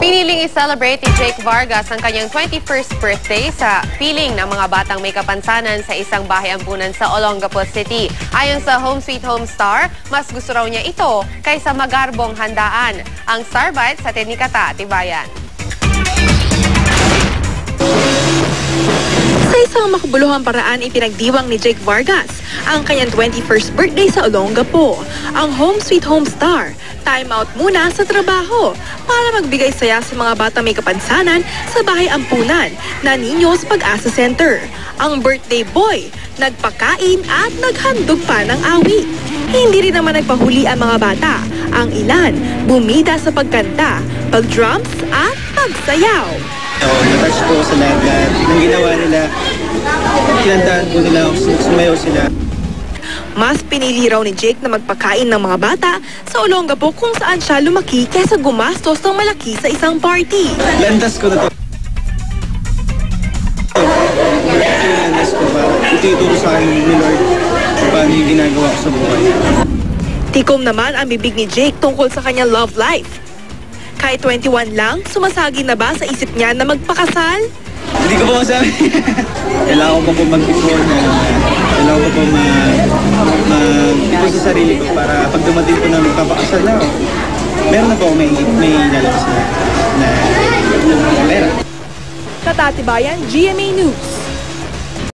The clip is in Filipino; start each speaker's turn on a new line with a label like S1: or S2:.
S1: Piniling i-celebrate ni Jake Vargas ang kanyang 21st birthday sa piling ng mga batang may kapansanan sa isang bahay ampunan sa Olongapo City. Ayon sa Home Sweet Home star, mas gusto raw niya ito kaysa magarbong handaan. Ang Star Bites sa Tenikata, Tibayan.
S2: Sa isang makabuluhang paraan ipinagdiwang ni Jake Vargas ang kanyang 21st birthday sa Olongapo. Ang Home Sweet Home star, time out muna sa trabaho para magbigay saya sa mga bata may kapansanan sa bahay ampunan na Niños Pag-asa Center. Ang birthday boy, nagpakain at naghandog pa ng awit. Hindi rin naman nagpahuli ang mga bata. Ang ilan, bumida sa pagkanta, pag-drums at pagsayaw.
S3: Natouch ko sa lahat ng ginawa nila. Kinantahan ko nila, sumayaw sila.
S2: Mas pinili raw ni Jake na magpakain ng mga bata sa Olongapo kung saan siya lumaki kaysa gumastos ng malaki sa isang party.
S3: Landas ko na to. Landas ko ba? Ito ituro sa akin ni Lord paano yung ginagawa ko sa buhay.
S2: Tikom naman ang bibig ni Jake tungkol sa kanyang love life. Kahit 21 lang, sumasagi na ba sa isip niya na magpakasal?
S3: Hindi ko pa masabi. Kailangan ko pa po mag-before na kailangan ko pa mag-ipon sa sarili ko para pag dumating ko na magpapakasal na ako, meron na po ako may lalabas na pera.
S2: Katatibayan, GMA News.